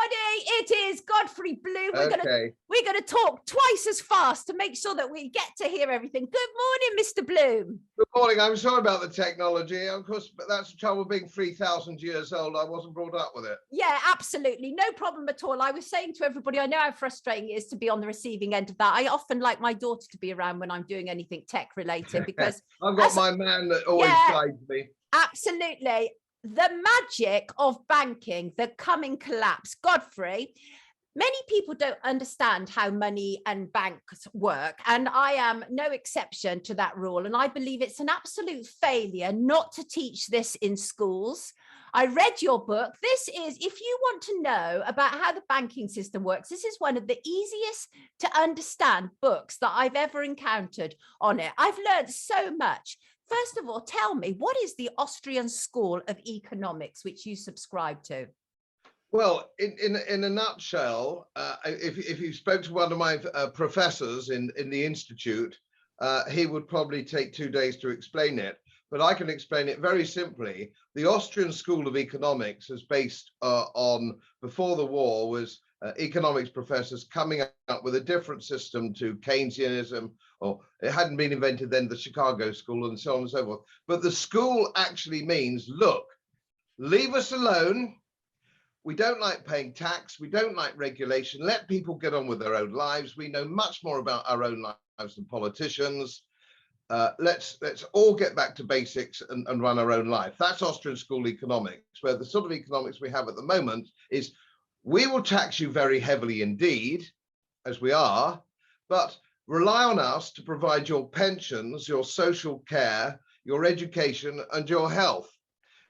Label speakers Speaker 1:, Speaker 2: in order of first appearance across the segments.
Speaker 1: It is Godfrey Bloom. We're gonna talk twice as fast to make sure that we get to hear everything. Good morning, Mr. Bloom.
Speaker 2: Good morning. I'm sorry about the technology, of course, but that's the trouble being 3,000 years old. I wasn't brought up with it.
Speaker 1: Yeah, absolutely. No problem at all. I was saying to everybody, I know how frustrating it is to be on the receiving end of that. I often like my daughter to be around when I'm doing anything tech related because
Speaker 2: I've got my man that always guides me.
Speaker 1: Absolutely. The magic of banking, the coming collapse. Godfrey, many people don't understand how money and banks work, and I am no exception to that rule. And I believe it's an absolute failure not to teach this in schools. I read your book. This is, if you want to know about how the banking system works, this is one of the easiest to understand books that I've ever encountered on it. I've learned so much. First of all, tell me, what is the Austrian School of Economics, which you subscribe to?
Speaker 2: Well, in a nutshell, if you spoke to one of my professors in the institute, he would probably take 2 days to explain it. But I can explain it very simply. The Austrian School of Economics is based on, before the war, was economics professors coming up with a different system to Keynesianism, or it hadn't been invented then, the Chicago School, and so on and so forth. But the school actually means, look, leave us alone. We don't like paying tax. We don't like regulation. Let people get on with their own lives. We know much more about our own lives than politicians. Let's all get back to basics and run our own life. That's Austrian School Economics, where the sort of economics we have at the moment is, we will tax you very heavily indeed, as we are, but rely on us to provide your pensions, your social care, your education, and your health.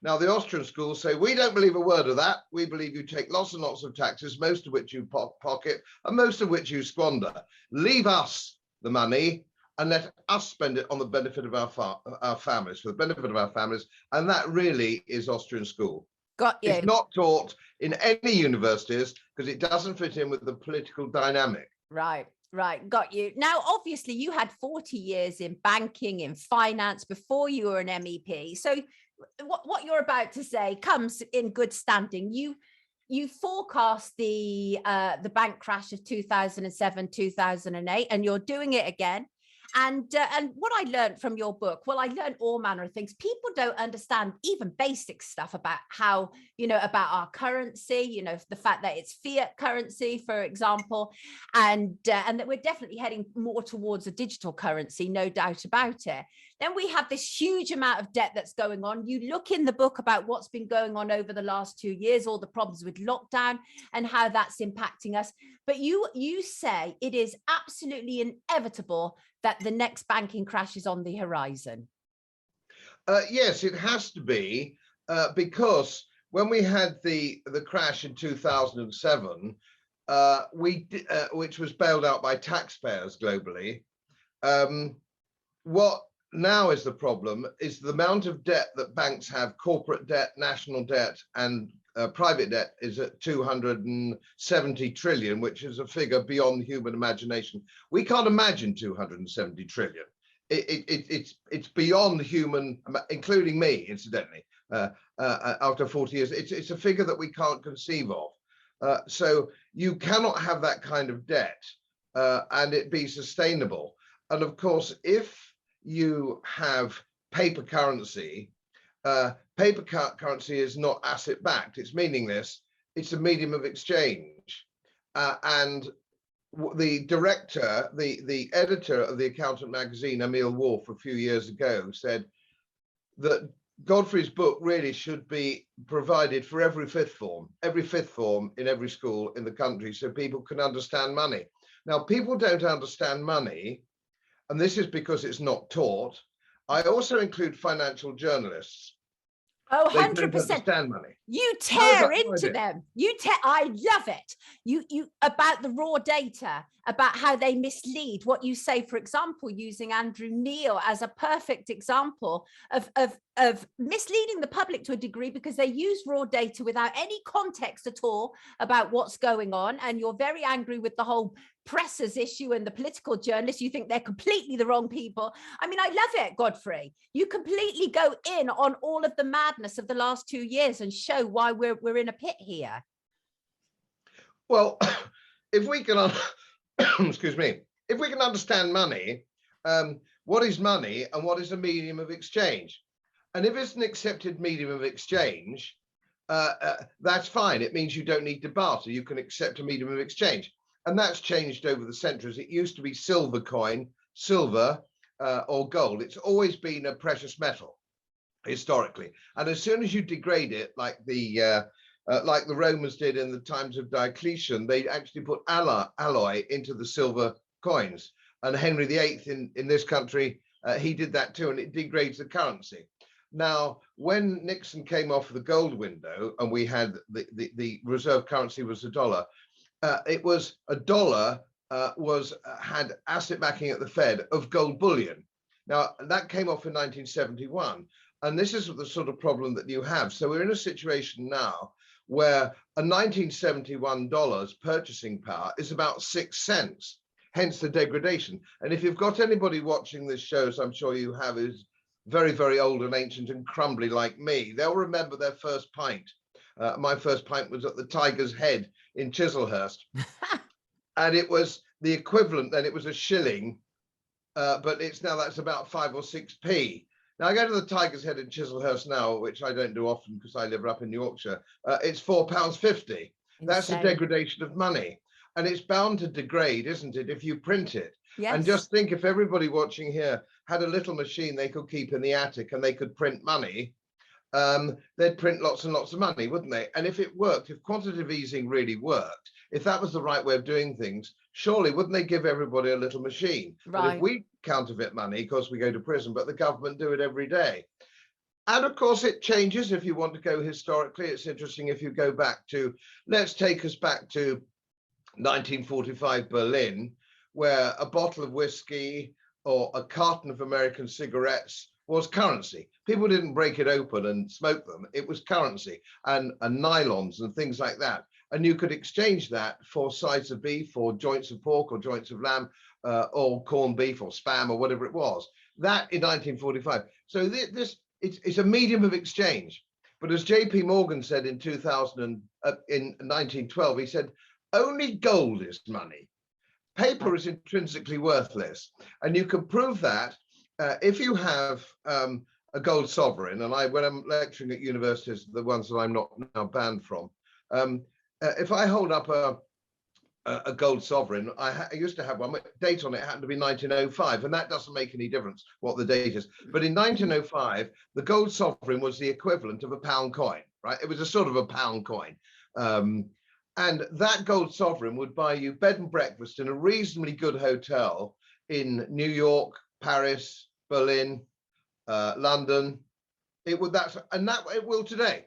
Speaker 2: Now, the Austrian schools say, we don't believe a word of that. We believe you take lots and lots of taxes, most of which you pocket, and most of which you squander. Leave us the money and let us spend it on the benefit of our families, for the benefit of our families. And that really is Austrian school.
Speaker 1: Got you.
Speaker 2: It's not taught in any universities because it doesn't fit in with the political dynamic.
Speaker 1: Right. Got you. Now, obviously, you had 40 years in banking, in finance, before you were an MEP. So what you're about to say comes in good standing. You forecast the bank crash of 2007, 2008, and you're doing it again. And what I learned from your book, well, I learned all manner of things. People don't understand even basic stuff about how, about our currency, the fact that it's fiat currency, for example, and that we're definitely heading more towards a digital currency, no doubt about it. Then we have this huge amount of debt that's going on. You look in the book about what's been going on over the last 2 years, all the problems with lockdown and how that's impacting us. But you say it is absolutely inevitable that the next banking crash is on the horizon.
Speaker 2: Yes, it has to be, because when we had the crash in 2007, which was bailed out by taxpayers globally, what now is the problem is the amount of debt that banks have, corporate debt, national debt, and private debt is at 270 trillion, which is a figure beyond human imagination. We can't imagine 270 trillion. It's beyond human, including me, incidentally, after 40 years. It's a figure that we can't conceive of. So you cannot have that kind of debt and it be sustainable. And of course, if you have paper currency, paper currency is not asset backed, it's meaningless, it's a medium of exchange. And the director, the editor of the Accountant magazine, Emil Wolf, a few years ago said that Godfrey's book really should be provided for every fifth form in every school in the country, so people can understand money. Now, people don't understand money, and this is because it's not taught. I also include financial journalists.
Speaker 1: Oh, 100%.
Speaker 2: They don't understand money.
Speaker 1: You tear into them. I love it. You about the raw data, about how they mislead. What you say, for example, using Andrew Neil as a perfect example of misleading the public to a degree, because they use raw data without any context at all about what's going on. And you're very angry with the whole pressers issue and the political journalists. You think they're completely the wrong people. I mean, I love it, Godfrey. You completely go in on all of the madness of the last 2 years and show why we're in a pit here.
Speaker 2: Well, if we can, excuse me, if we can understand money, what is money and what is a medium of exchange? And if it's an accepted medium of exchange, that's fine. It means you don't need to barter. You can accept a medium of exchange. And that's changed over the centuries. It used to be silver coin, silver or gold. It's always been a precious metal historically. And as soon as you degrade it, like the Romans did in the times of Diocletian, they actually put alloy into the silver coins. And Henry VIII in this country, he did that too, and it degrades the currency. Now, when Nixon came off the gold window and we had the reserve currency was the dollar, it was a dollar had asset backing at the Fed of gold bullion. Now, that came off in 1971. And this is the sort of problem that you have. So we're in a situation now where a $1971 purchasing power is about 6 cents, hence the degradation. And if you've got anybody watching this show, as I'm sure you have, who's very, very old and ancient and crumbly like me, they'll remember their first pint. My first pint was at the Tiger's Head in Chislehurst. And it was the equivalent, then it was a shilling, but it's now that's about 5 or 6p. Now I go to the Tiger's Head in Chislehurst now, which I don't do often because I live up in Yorkshire. It's £4.50. That's a degradation of money. And it's bound to degrade, isn't it, if you print it? Yes. And just think if everybody watching here had a little machine they could keep in the attic and they could print money, they'd print lots and lots of money, wouldn't they? And if it worked, if quantitative easing really worked, if that was the right way of doing things, surely wouldn't they give everybody a little machine? Right. But if we counterfeit money, of course we go to prison, but the government do it every day. And of course it changes if you want to go historically. It's interesting if you go back to, let's take us back to 1945 Berlin, where a bottle of whiskey or a carton of American cigarettes was currency. People didn't break it open and smoke them. It was currency and nylons and things like that. And you could exchange that for sides of beef or joints of pork or joints of lamb or corned beef or spam or whatever it was. That in 1945. So it's a medium of exchange. But as J.P. Morgan said in 1912, he said, only gold is money. Paper is intrinsically worthless. And you can prove that if you have a gold sovereign, and when I'm lecturing at universities, the ones that I'm not now banned from, if I hold up a gold sovereign, I used to have one, date on it happened to be 1905, and that doesn't make any difference what the date is. But in 1905, the gold sovereign was the equivalent of a pound coin, right? It was a sort of a pound coin. And that gold sovereign would buy you bed and breakfast in a reasonably good hotel in New York, Paris, Berlin, London. It will today.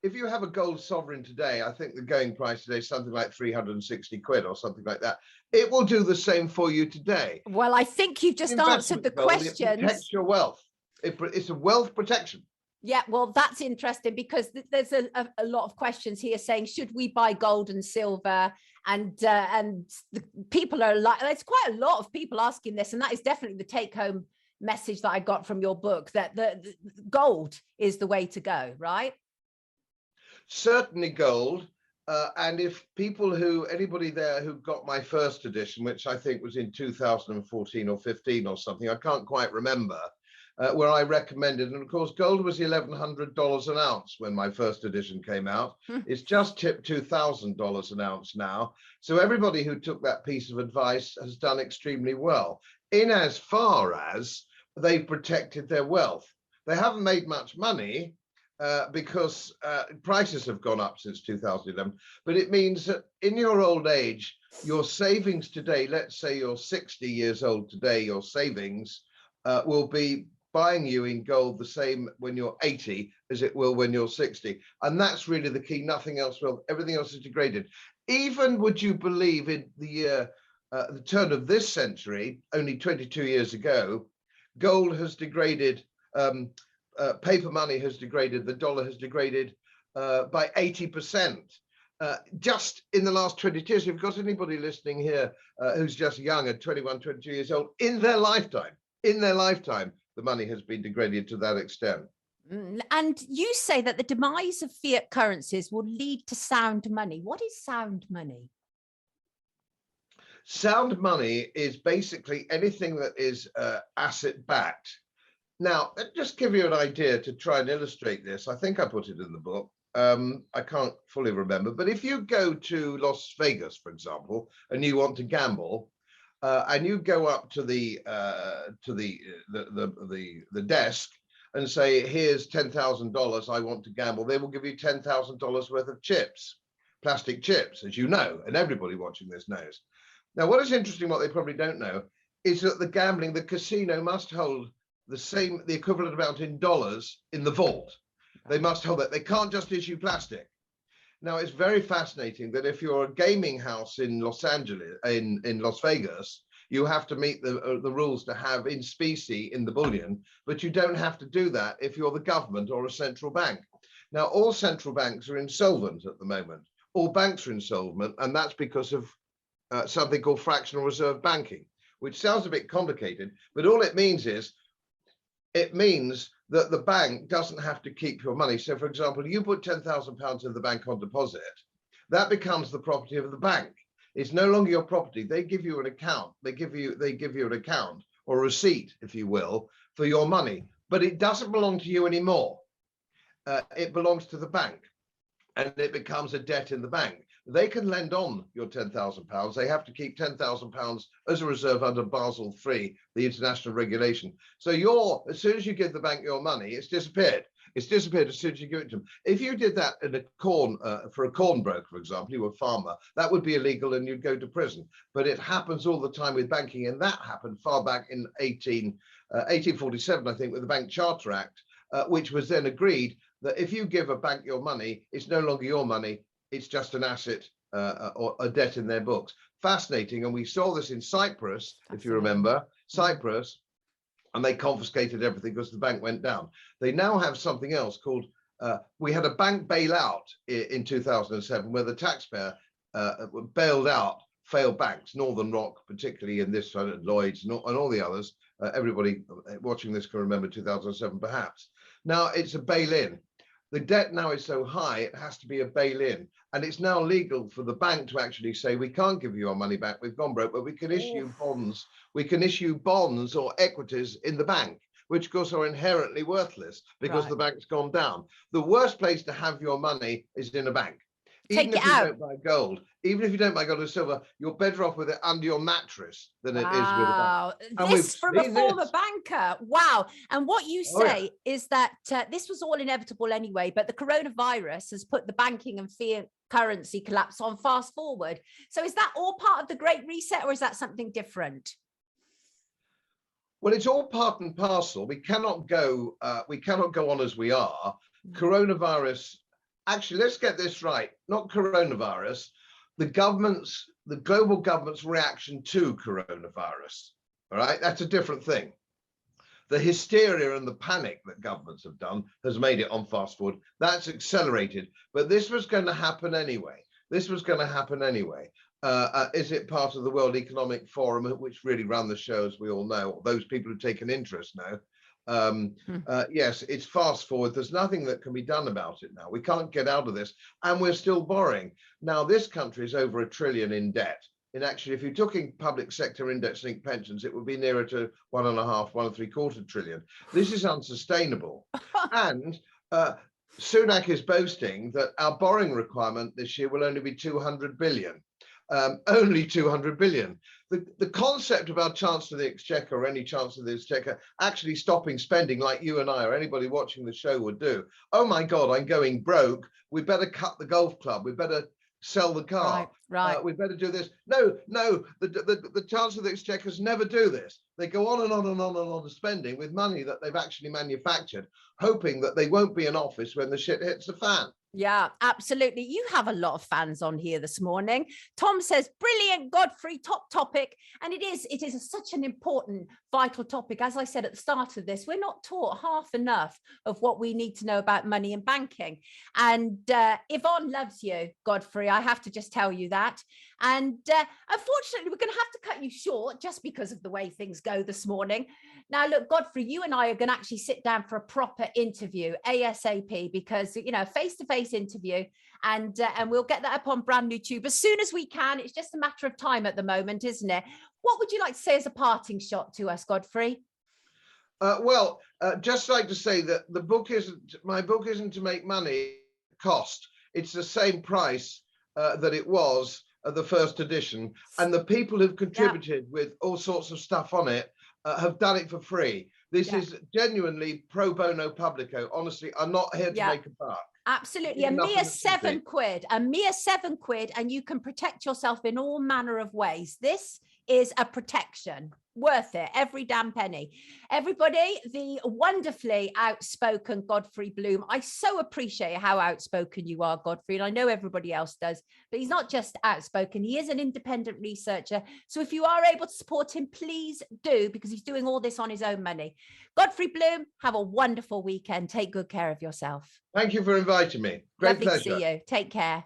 Speaker 2: If you have a gold sovereign today, I think the going price today is something like 360 quid or something like that. It will do the same for you today.
Speaker 1: Well, I think you've just answered the questions.
Speaker 2: It protects your wealth. It's a wealth protection.
Speaker 1: Yeah, well, that's interesting because there's a lot of questions here saying, should we buy gold and silver? And the people are like, there's quite a lot of people asking this, and that is definitely the take-home message that I got from your book, that the gold is the way to go, right?
Speaker 2: Certainly gold. And if anybody there who got my first edition, which I think was in 2014 or 15 or something, I can't quite remember, where I recommended, and of course, gold was $1,100 an ounce when my first edition came out. It's just tipped $2,000 an ounce now. So everybody who took that piece of advice has done extremely well, in as far as they've protected their wealth. They haven't made much money because prices have gone up since 2011, but it means that in your old age, your savings today, let's say you're 60 years old today, your savings will be buying you in gold the same when you're 80 as it will when you're 60. And that's really the key. Nothing else will. Everything else is degraded. Even, would you believe, in the turn of this century, only 22 years ago, gold has degraded, paper money has degraded, the dollar has degraded by 80%. Just in the last 22 years. If you've got anybody listening here who's just young at 21, 22 years old, in their lifetime, the money has been degraded to that extent.
Speaker 1: And you say that the demise of fiat currencies will lead to sound money. What is sound money?
Speaker 2: Sound money is basically anything that is asset backed. Now, let me just give you an idea to try and illustrate this. I think I put it in the book. I can't fully remember, but if you go to Las Vegas, for example, and you want to gamble, and you go up to the desk and say, "Here's $10,000. I want to gamble." They will give you $10,000 worth of chips, plastic chips, as you know, and everybody watching this knows. Now, what is interesting, what they probably don't know, is that the casino must hold the equivalent amount in dollars in the vault. They must hold that. They can't just issue plastic. Now, it's very fascinating that if you're a gaming house in Los Vegas, you have to meet the rules to have in specie in the bullion, but you don't have to do that if you're the government or a central bank. Now, all central banks are insolvent at the moment. All banks are insolvent, and that's because of something called fractional reserve banking, which sounds a bit complicated, but all it means is, it means that the bank doesn't have to keep your money. So, for example, you put £10,000 in the bank on deposit, that becomes the property of the bank. It's no longer your property. They give you an account. They give you an account or a receipt, if you will, for your money, but it doesn't belong to you anymore. It belongs to the bank, and it becomes a debt in the bank. They can lend on your £10,000. They have to keep £10,000 as a reserve under Basel III, the international regulation. So as soon as you give the bank your money, it's disappeared. It's disappeared as soon as you give it to them. If you did that in for a corn broker, for example, you were a farmer, that would be illegal and you'd go to prison. But it happens all the time with banking, and that happened far back in 1847, I think, with the Bank Charter Act, which was then agreed that if you give a bank your money, it's no longer your money. It's just an asset or a debt in their books. Fascinating. And we saw this in Cyprus, if you remember, Cyprus, and they confiscated everything because the bank went down. They now have something else called, we had a bank bailout in 2007 where the taxpayer bailed out failed banks, Northern Rock, particularly in this one, Lloyd's and all the others. Everybody watching this can remember 2007 perhaps. Now it's a bail-in. The debt now is so high, it has to be a bail-in. And it's now legal for the bank to actually say, we can't give you our money back, we've gone broke, but we can issue bonds. We can issue bonds or equities in the bank, which of course are inherently worthless because the bank's gone down. The worst place to have your money is in a bank. Even if you don't buy gold, even if you don't buy gold or silver, you're better off with it under your mattress than it is with a bank.
Speaker 1: This from a former banker. Wow. And what you say is that this was all inevitable anyway, but the coronavirus has put the banking and fiat currency collapse on fast forward. So is that all part of the Great Reset, or is that something different?
Speaker 2: Well, it's all part and parcel. We cannot go on as we are. Coronavirus. Actually, let's get this right. Not coronavirus, the global government's reaction to coronavirus. All right, that's a different thing. The hysteria and the panic that governments have done has made it on fast forward. That's accelerated, but this was going to happen anyway. This was going to happen anyway. Is it part of the World Economic Forum, which really ran the show, as we all know? Those people who take an interest now. Yes, it's fast forward. There's nothing that can be done about it now. We can't get out of this, and we're still borrowing. Now, this country is over $1 trillion in debt. And actually, if you're talking public sector index-linked pensions, it would be nearer to 1.5, 1.75 trillion. This is unsustainable. And Sunak is boasting that our borrowing requirement this year will only be 200 billion. Only 200 billion. The concept of our Chancellor of the Exchequer, or any Chancellor of the Exchequer, actually stopping spending like you and I or anybody watching the show would do. Oh my God, I'm going broke. We better cut the golf club. We better sell the car. Right. We better do this. No, the Chancellor of the Exchequers never do this. They go on and on and on and on spending with money that they've actually manufactured, hoping that they won't be in office when the shit hits the fan.
Speaker 1: Yeah, absolutely. You have a lot of fans on here this morning. Tom says, brilliant, Godfrey, top topic. And it is such an important, vital topic. As I said at the start of this, we're not taught half enough of what we need to know about money and banking. And Yvonne loves you, Godfrey. I have to just tell you that. And unfortunately, we're going to have to cut you short just because of the way things go this morning. Now, look, Godfrey, you and I are going to actually sit down for a proper interview ASAP, because, you know, face-to-face interview. and we'll get that up on brand new tube as soon as we can. It's just a matter of time at the moment, isn't it? What would you like to say as a parting shot to us, Godfrey?
Speaker 2: Just like to say that my book isn't to make money cost. It's the same price that it was at the first edition, and the people who've contributed with all sorts of stuff on it have done it for free. This is genuinely pro bono publico. Honestly, I'm not here to make a buck.
Speaker 1: Absolutely. A mere £7, a mere £7, and you can protect yourself in all manner of ways. This is a protection. Worth it, every damn penny. Everybody, the wonderfully outspoken Godfrey Bloom. I so appreciate how outspoken you are, Godfrey, and I know everybody else does, but he's not just outspoken, he is an independent researcher. So if you are able to support him, please do, because he's doing all this on his own money. Godfrey Bloom, have a wonderful weekend. Take good care of yourself.
Speaker 2: Thank you for inviting me. Great pleasure.
Speaker 1: Lovely to see you. Take care.